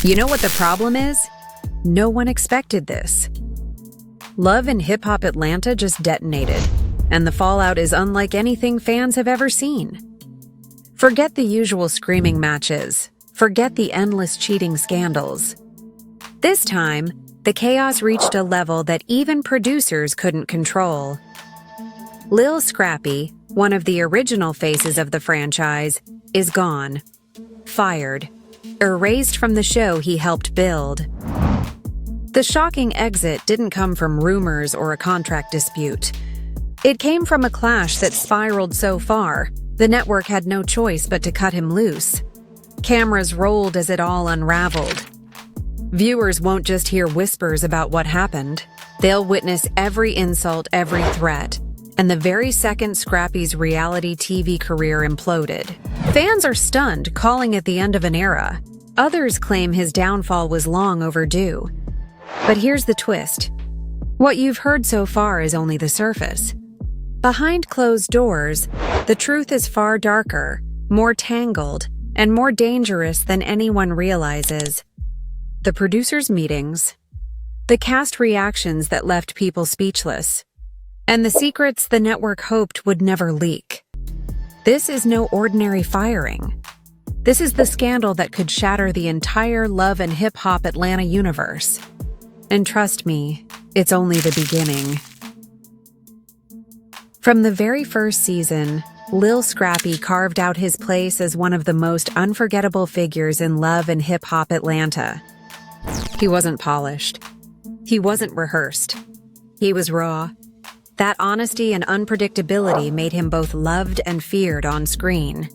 You know what the problem is? No one expected this. Love and Hip Hop Atlanta just detonated, and the fallout is unlike anything fans have ever seen. Forget the usual screaming matches. Forget the endless cheating scandals. This time, the chaos reached a level that even producers couldn't control. Lil Scrappy, one of the original faces of the franchise, is gone. Fired. Erased from the show he helped build. The shocking exit didn't come from rumors or a contract dispute. It came from a clash that spiraled so far, the network had no choice but to cut him loose. Cameras rolled as it all unraveled. Viewers won't just hear whispers about what happened. They'll witness every insult, every threat. And the very second Scrappy's reality TV career imploded. Fans are stunned, calling it the end of an era. Others claim his downfall was long overdue. But here's the twist. What you've heard so far is only the surface. Behind closed doors, the truth is far darker, more tangled, and more dangerous than anyone realizes. The producers' meetings, the cast reactions that left people speechless, and the secrets the network hoped would never leak. This is no ordinary firing. This is the scandal that could shatter the entire Love and Hip Hop Atlanta universe. And trust me, it's only the beginning. From the very first season, Lil Scrappy carved out his place as one of the most unforgettable figures in Love and Hip Hop Atlanta. He wasn't polished. He wasn't rehearsed. He was raw. That honesty and unpredictability made him both loved and feared on screen.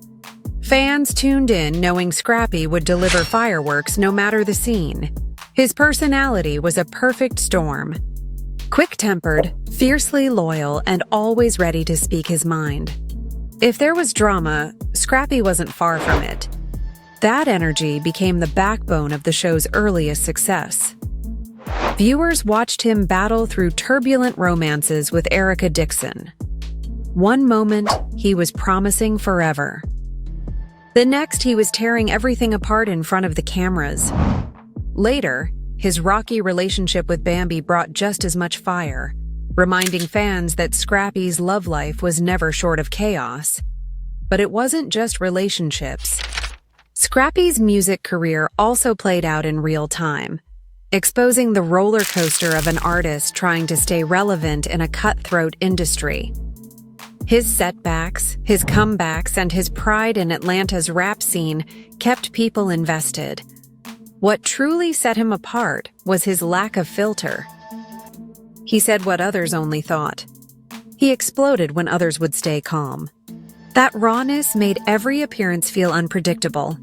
Fans tuned in knowing Scrappy would deliver fireworks no matter the scene. His personality was a perfect storm. Quick-tempered, fiercely loyal, and always ready to speak his mind. If there was drama, Scrappy wasn't far from it. That energy became the backbone of the show's earliest success. Viewers watched him battle through turbulent romances with Erica Dixon. One moment, he was promising forever. The next, he was tearing everything apart in front of the cameras. Later, his rocky relationship with Bambi brought just as much fire, reminding fans that Scrappy's love life was never short of chaos. But it wasn't just relationships. Scrappy's music career also played out in real time, exposing the roller coaster of an artist trying to stay relevant in a cutthroat industry. His setbacks, his comebacks, and his pride in Atlanta's rap scene kept people invested. What truly set him apart was his lack of filter. He said what others only thought. He exploded when others would stay calm. That rawness made every appearance feel unpredictable.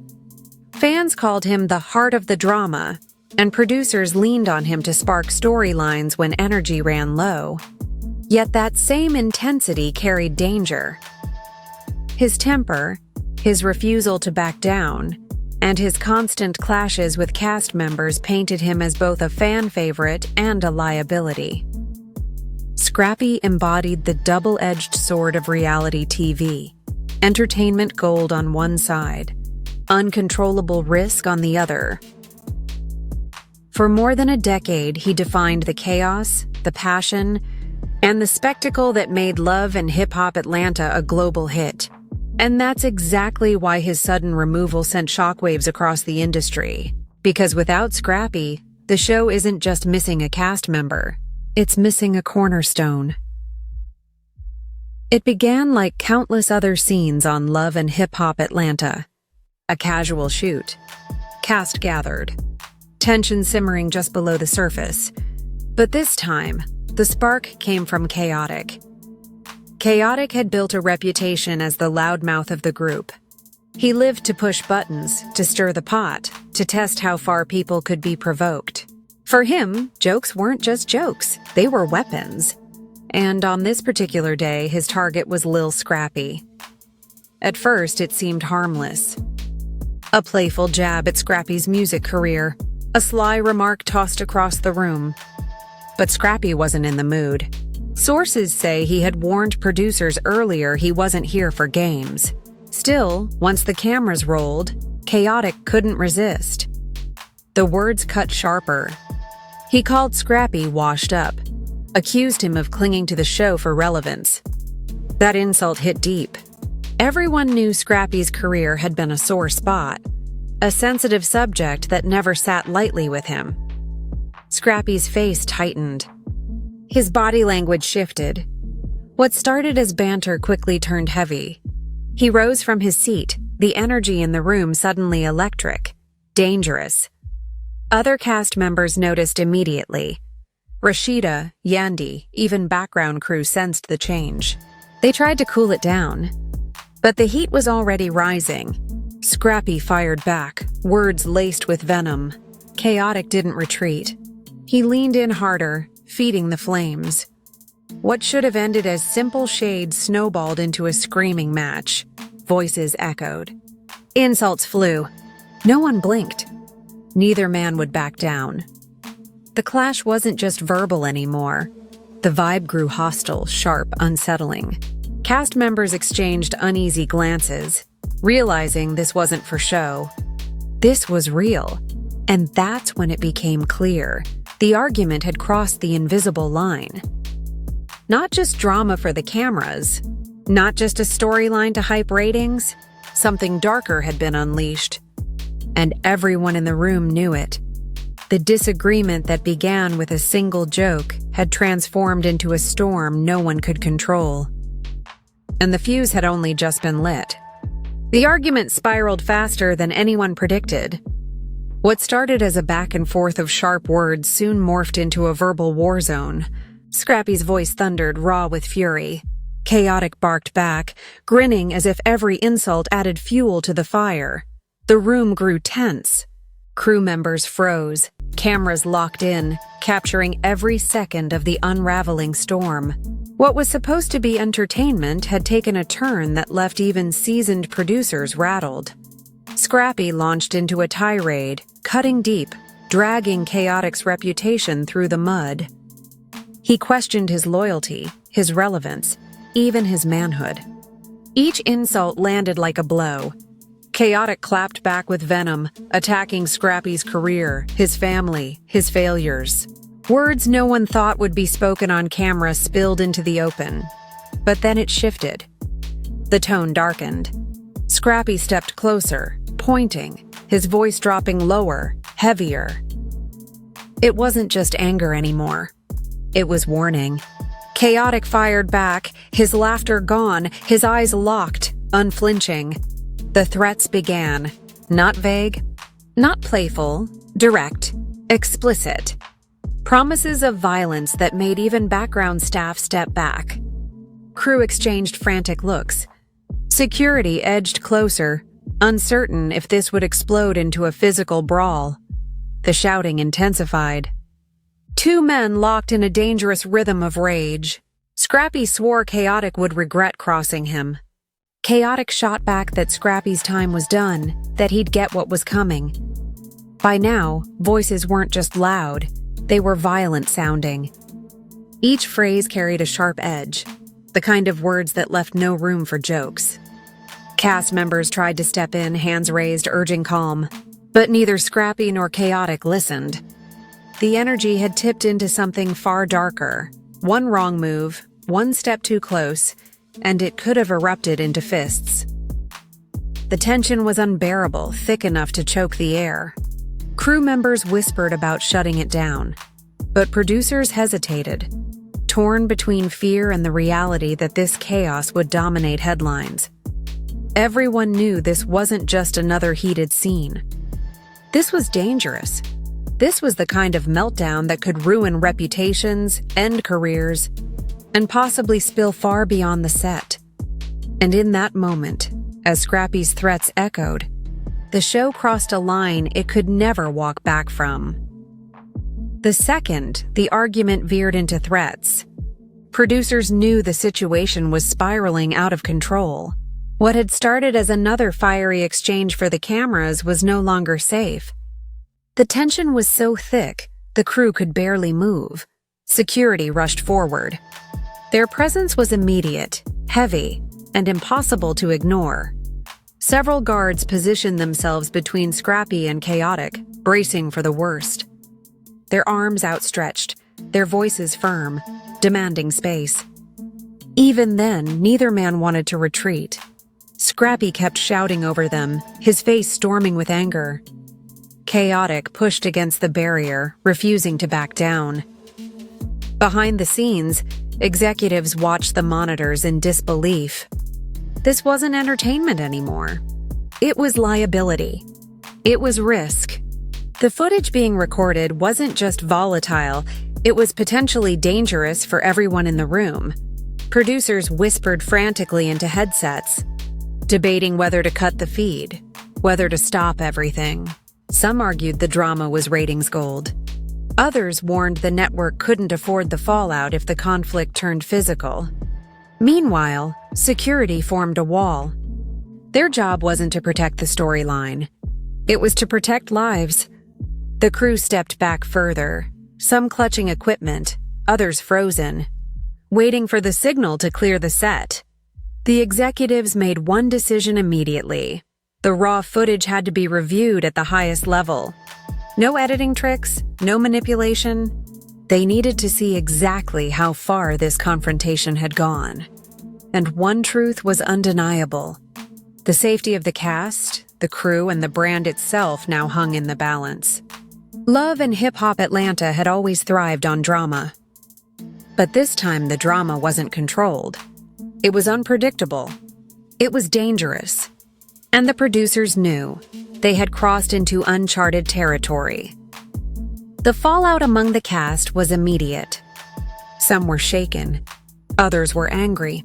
Fans called him the heart of the drama, and producers leaned on him to spark storylines when energy ran low. Yet that same intensity carried danger. His temper, his refusal to back down, and his constant clashes with cast members painted him as both a fan favorite and a liability. Scrappy embodied the double-edged sword of reality TV. Entertainment gold on one side, uncontrollable risk on the other. For more than a decade, he defined the chaos, the passion, and the spectacle that made Love and Hip Hop Atlanta a global hit. And that's exactly why his sudden removal sent shockwaves across the industry. Because without Scrappy, the show isn't just missing a cast member, it's missing a cornerstone. It began like countless other scenes on Love and Hip Hop Atlanta. A casual shoot. Cast gathered. Tension simmering just below the surface. But this time, the spark came from Khaotic. Khaotic had built a reputation as the loudmouth of the group. He lived to push buttons, to stir the pot, to test how far people could be provoked. For him, jokes weren't just jokes, they were weapons. And on this particular day, his target was Lil Scrappy. At first, it seemed harmless. A playful jab at Scrappy's music career, a sly remark tossed across the room. But Scrappy wasn't in the mood. Sources say he had warned producers earlier he wasn't here for games. Still, once the cameras rolled, Khaotic couldn't resist. The words cut sharper. He called Scrappy washed up, accused him of clinging to the show for relevance. That insult hit deep. Everyone knew Scrappy's career had been a sore spot, a sensitive subject that never sat lightly with him. Scrappy's face tightened. His body language shifted. What started as banter quickly turned heavy. He rose from his seat, the energy in the room suddenly electric, dangerous. Other cast members noticed immediately. Rashida, Yandy, even background crew sensed the change. They tried to cool it down, but the heat was already rising. Scrappy fired back, words laced with venom. Khaotic didn't retreat. He leaned in harder, feeding the flames. What should have ended as simple shades snowballed into a screaming match. Voices echoed. Insults flew. No one blinked. Neither man would back down. The clash wasn't just verbal anymore. The vibe grew hostile, sharp, unsettling. Cast members exchanged uneasy glances, realizing this wasn't for show. This was real. And that's when it became clear. The argument had crossed the invisible line. Not just drama for the cameras, not just a storyline to hype ratings, something darker had been unleashed. And everyone in the room knew it. The disagreement that began with a single joke had transformed into a storm no one could control. And the fuse had only just been lit. The argument spiraled faster than anyone predicted. What started as a back and forth of sharp words soon morphed into a verbal war zone. Scrappy's voice thundered, raw with fury. Khaotic barked back, grinning as if every insult added fuel to the fire. The room grew tense. Crew members froze, cameras locked in, capturing every second of the unraveling storm. What was supposed to be entertainment had taken a turn that left even seasoned producers rattled. Scrappy launched into a tirade, cutting deep, dragging Khaotic's reputation through the mud. He questioned his loyalty, his relevance, even his manhood. Each insult landed like a blow. Khaotic clapped back with venom, attacking Scrappy's career, his family, his failures. Words no one thought would be spoken on camera spilled into the open. But then it shifted. The tone darkened. Scrappy stepped closer, pointing, his voice dropping lower, heavier. It wasn't just anger anymore. It was warning. Khaotic fired back, his laughter gone, his eyes locked, unflinching. The threats began, not vague, not playful, direct, explicit. Promises of violence that made even background staff step back. Crew exchanged frantic looks. Security edged closer, uncertain if this would explode into a physical brawl. The shouting intensified. Two men locked in a dangerous rhythm of rage. Scrappy swore Khaotic would regret crossing him. Khaotic shot back that Scrappy's time was done, that he'd get what was coming. By now, voices weren't just loud, they were violent sounding. Each phrase carried a sharp edge, the kind of words that left no room for jokes. Cast members tried to step in, hands raised, urging calm, but neither Scrappy nor Khaotic listened. The energy had tipped into something far darker. One wrong move, one step too close, and it could have erupted into fists. The tension was unbearable, thick enough to choke the air. Crew members whispered about shutting it down, but producers hesitated, torn between fear and the reality that this chaos would dominate headlines. Everyone knew this wasn't just another heated scene. This was dangerous. This was the kind of meltdown that could ruin reputations, end careers, and possibly spill far beyond the set. And in that moment, as Scrappy's threats echoed, the show crossed a line it could never walk back from. The second the argument veered into threats, producers knew the situation was spiraling out of control. What had started as another fiery exchange for the cameras was no longer safe. The tension was so thick, the crew could barely move. Security rushed forward. Their presence was immediate, heavy, and impossible to ignore. Several guards positioned themselves between Scrappy and Khaotic, bracing for the worst. Their arms outstretched, their voices firm, demanding space. Even then, neither man wanted to retreat. Scrappy kept shouting over them, his face storming with anger. Khaotic pushed against the barrier, refusing to back down. Behind the scenes, executives watched the monitors in disbelief. This wasn't entertainment anymore. It was liability. It was risk. The footage being recorded wasn't just volatile, it was potentially dangerous for everyone in the room. Producers whispered frantically into headsets, debating whether to cut the feed, whether to stop everything. Some argued the drama was ratings gold. Others warned the network couldn't afford the fallout if the conflict turned physical. Meanwhile, security formed a wall. Their job wasn't to protect the storyline. It was to protect lives. The crew stepped back further, some clutching equipment, others frozen, waiting for the signal to clear the set. The executives made one decision immediately. The raw footage had to be reviewed at the highest level. No editing tricks, no manipulation. They needed to see exactly how far this confrontation had gone. And one truth was undeniable. The safety of the cast, the crew, and the brand itself now hung in the balance. Love and hip-hop Atlanta had always thrived on drama. But this time the drama wasn't controlled. It was unpredictable. It was dangerous. And the producers knew they had crossed into uncharted territory. The fallout among the cast was immediate. Some were shaken, others were angry,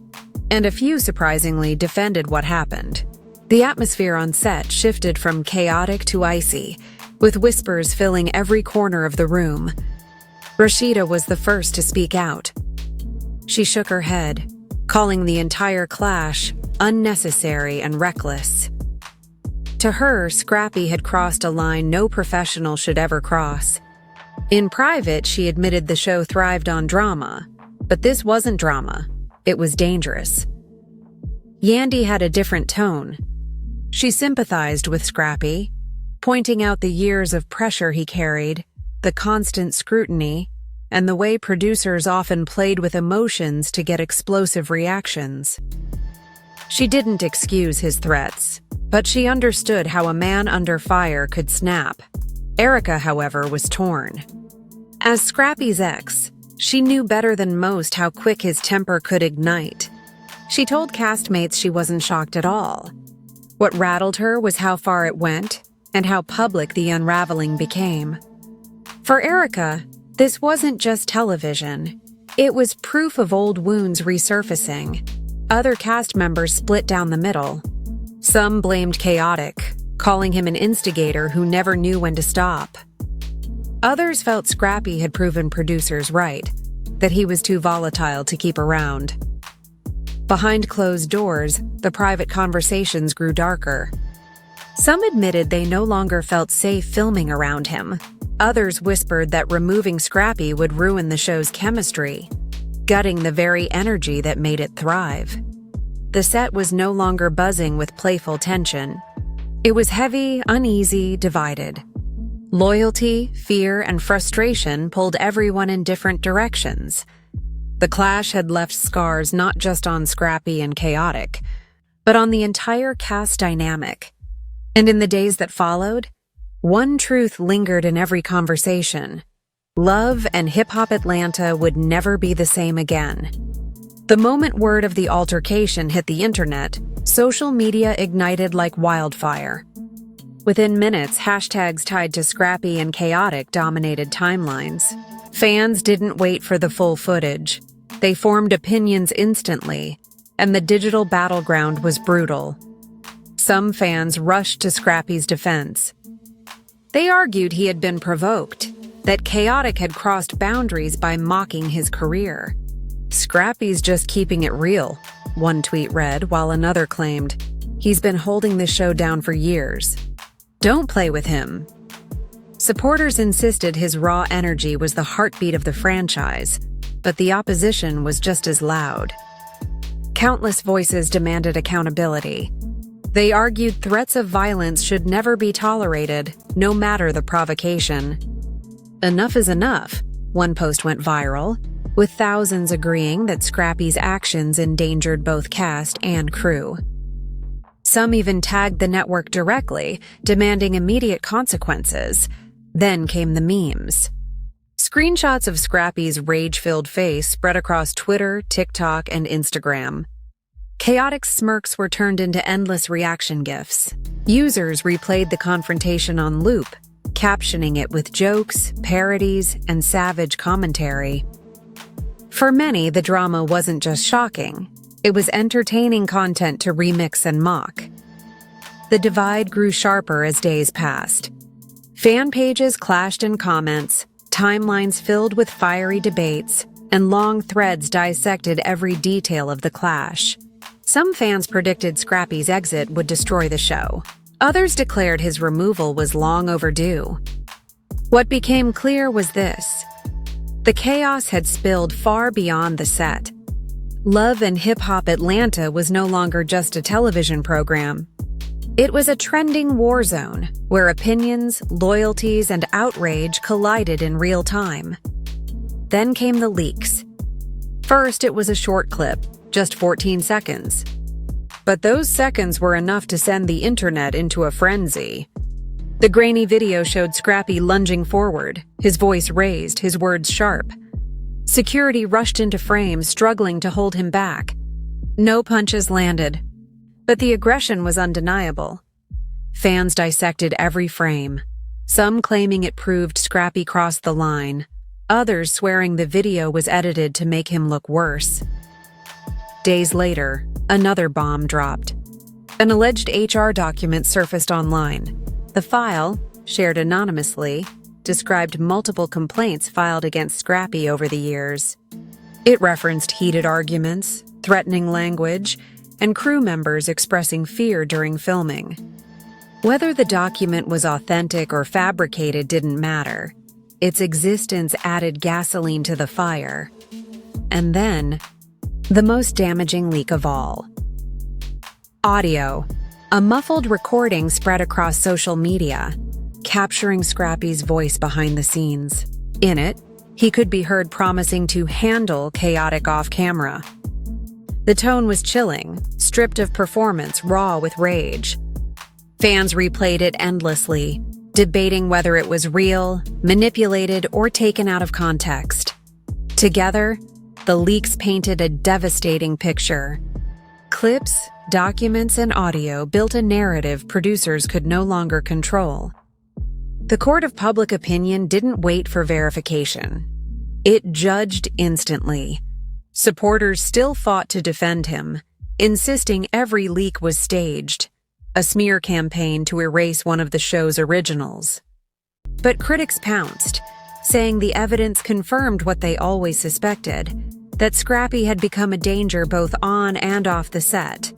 and a few surprisingly defended what happened. The atmosphere on set shifted from chaotic to icy, with whispers filling every corner of the room. Rashida was the first to speak out. She shook her head, calling the entire clash unnecessary and reckless. To her, Scrappy had crossed a line no professional should ever cross. In private, she admitted the show thrived on drama, but this wasn't drama. It was dangerous. Yandy had a different tone. She sympathized with Scrappy, pointing out the years of pressure he carried, the constant scrutiny, and the way producers often played with emotions to get explosive reactions. She didn't excuse his threats, but she understood how a man under fire could snap. Erica, however, was torn. As Scrappy's ex, she knew better than most how quick his temper could ignite. She told castmates she wasn't shocked at all. What rattled her was how far it went and how public the unraveling became. For Erica, this wasn't just television. It was proof of old wounds resurfacing. Other cast members split down the middle. Some blamed Khaotic, calling him an instigator who never knew when to stop. Others felt Scrappy had proven producers right, that he was too volatile to keep around. Behind closed doors, the private conversations grew darker. Some admitted they no longer felt safe filming around him. Others whispered that removing Scrappy would ruin the show's chemistry, gutting the very energy that made it thrive. The set was no longer buzzing with playful tension. It was heavy, uneasy, divided. Loyalty, fear, and frustration pulled everyone in different directions. The clash had left scars not just on Scrappy and Khaotic, but on the entire cast dynamic. And in the days that followed, one truth lingered in every conversation. Love and hip-hop Atlanta would never be the same again. The moment word of the altercation hit the internet, social media ignited like wildfire. Within minutes, hashtags tied to Scrappy and Khaotic dominated timelines. Fans didn't wait for the full footage. They formed opinions instantly, and the digital battleground was brutal. Some fans rushed to Scrappy's defense. They argued he had been provoked, that Khaotic had crossed boundaries by mocking his career. "Scrappy's just keeping it real," one tweet read, while another claimed, "He's been holding this show down for years. Don't play with him." Supporters insisted his raw energy was the heartbeat of the franchise, but the opposition was just as loud. Countless voices demanded accountability. They argued threats of violence should never be tolerated, no matter the provocation. Enough is enough, one post went viral, with thousands agreeing that Scrappy's actions endangered both cast and crew. Some even tagged the network directly, demanding immediate consequences. Then came the memes. Screenshots of Scrappy's rage-filled face spread across Twitter, TikTok, and Instagram. Khaotic's smirks were turned into endless reaction GIFs. Users replayed the confrontation on loop, captioning it with jokes, parodies, and savage commentary. For many, the drama wasn't just shocking. It was entertaining content to remix and mock. The divide grew sharper as days passed. Fan pages clashed in comments, timelines filled with fiery debates, and long threads dissected every detail of the clash. Some fans predicted Scrappy's exit would destroy the show. Others declared his removal was long overdue. What became clear was this: the chaos had spilled far beyond the set. Love and Hip Hop Atlanta was no longer just a television program. It was a trending war zone where opinions, loyalties, and outrage collided in real time. Then came the leaks. First, it was a short clip, just 14 seconds. But those seconds were enough to send the internet into a frenzy. The grainy video showed Scrappy lunging forward, his voice raised, his words sharp. Security rushed into frame, struggling to hold him back. No punches landed, but the aggression was undeniable. Fans dissected every frame, some claiming it proved Scrappy crossed the line, others swearing the video was edited to make him look worse. Days later, another bomb dropped. An alleged HR document surfaced online. The file, shared anonymously, described multiple complaints filed against Scrappy over the years. It referenced heated arguments, threatening language, and crew members expressing fear during filming. Whether the document was authentic or fabricated didn't matter. Its existence added gasoline to the fire. And then, the most damaging leak of all. Audio. A muffled recording spread across social media, capturing Scrappy's voice behind the scenes. In it, he could be heard promising to handle Khaotic off-camera. The tone was chilling, stripped of performance, raw with rage. Fans replayed it endlessly, debating whether it was real, manipulated, or taken out of context. Together, the leaks painted a devastating picture. Clips, documents, and audio built a narrative producers could no longer control. The court of public opinion didn't wait for verification. It judged instantly. Supporters still fought to defend him, insisting every leak was staged, a smear campaign to erase one of the show's originals. But critics pounced, saying the evidence confirmed what they always suspected, that Scrappy had become a danger both on and off the set.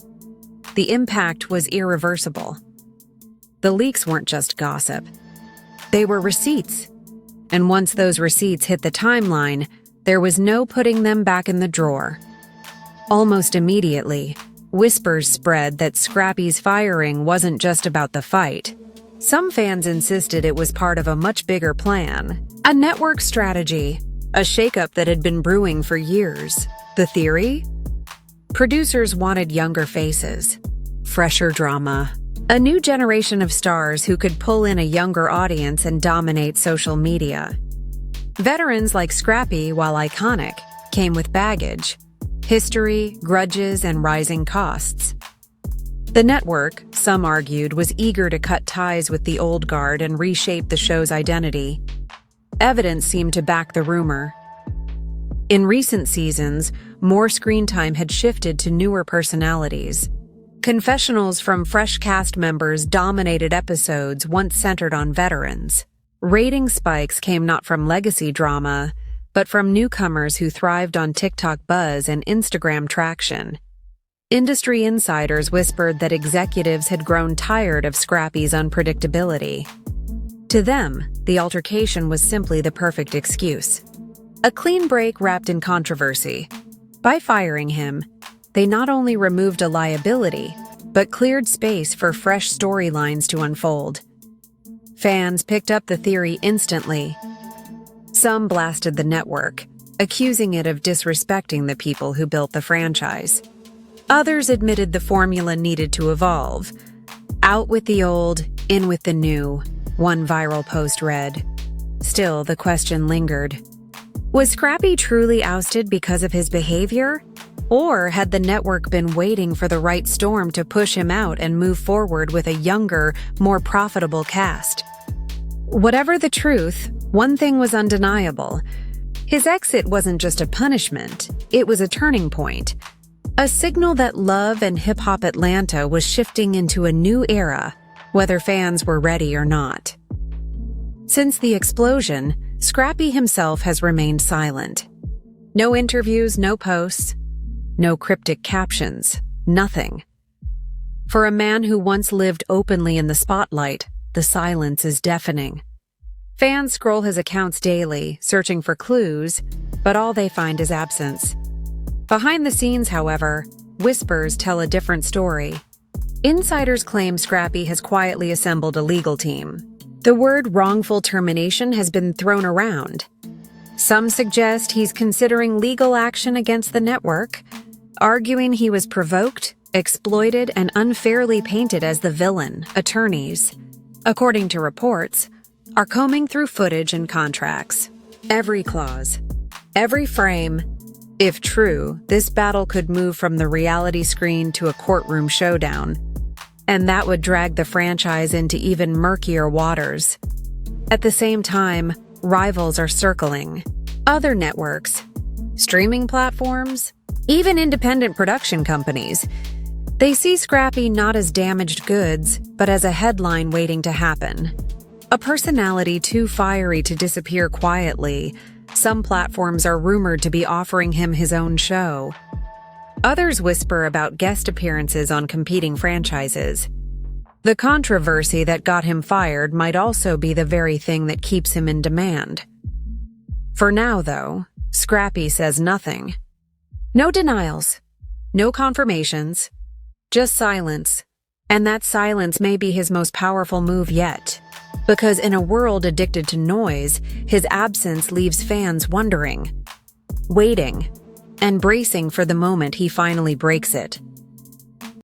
The impact was irreversible. The leaks weren't just gossip. They were receipts. And once those receipts hit the timeline, there was no putting them back in the drawer. Almost immediately, whispers spread that Scrappy's firing wasn't just about the fight. Some fans insisted it was part of a much bigger plan, a network strategy, a shakeup that had been brewing for years. The theory? Producers wanted younger faces, fresher drama, a new generation of stars who could pull in a younger audience and dominate social media. Veterans like Scrappy, while iconic, came with baggage, history, grudges, and rising costs. The network, some argued, was eager to cut ties with the old guard and reshape the show's identity. Evidence seemed to back the rumor. In recent seasons, more screen time had shifted to newer personalities. Confessionals from fresh cast members dominated episodes once centered on veterans. Rating spikes came not from legacy drama, but from newcomers who thrived on TikTok buzz and Instagram traction. Industry insiders whispered that executives had grown tired of Scrappy's unpredictability. To them, the altercation was simply the perfect excuse. A clean break wrapped in controversy. By firing him, they not only removed a liability, but cleared space for fresh storylines to unfold. Fans picked up the theory instantly. Some blasted the network, accusing it of disrespecting the people who built the franchise. Others admitted the formula needed to evolve. Out with the old, in with the new, one viral post read. Still, the question lingered. Was Scrappy truly ousted because of his behavior? Or had the network been waiting for the right storm to push him out and move forward with a younger, more profitable cast? Whatever the truth, one thing was undeniable. His exit wasn't just a punishment, it was a turning point. A signal that love and hip-hop Atlanta was shifting into a new era, whether fans were ready or not. Since the explosion, Scrappy himself has remained silent. No interviews, no posts, no cryptic captions, nothing. For a man who once lived openly in the spotlight, the silence is deafening. Fans scroll his accounts daily, searching for clues, but all they find is absence. Behind the scenes, however, whispers tell a different story. Insiders claim Scrappy has quietly assembled a legal team. The word wrongful termination has been thrown around. Some suggest he's considering legal action against the network, arguing he was provoked, exploited, and unfairly painted as the villain. Attorneys, according to reports, are combing through footage and contracts. Every clause, every frame. If true, this battle could move from the reality screen to a courtroom showdown, and that would drag the franchise into even murkier waters. At the same time, rivals are circling. Other networks, streaming platforms, even independent production companies. They see Scrappy not as damaged goods, but as a headline waiting to happen. A personality too fiery to disappear quietly, some platforms are rumored to be offering him his own show. Others whisper about guest appearances on competing franchises. The controversy that got him fired might also be the very thing that keeps him in demand. For now, though, Scrappy says nothing. No denials, no confirmations, just silence. And that silence may be his most powerful move yet. Because in a world addicted to noise, his absence leaves fans wondering, waiting, and bracing for the moment he finally breaks it.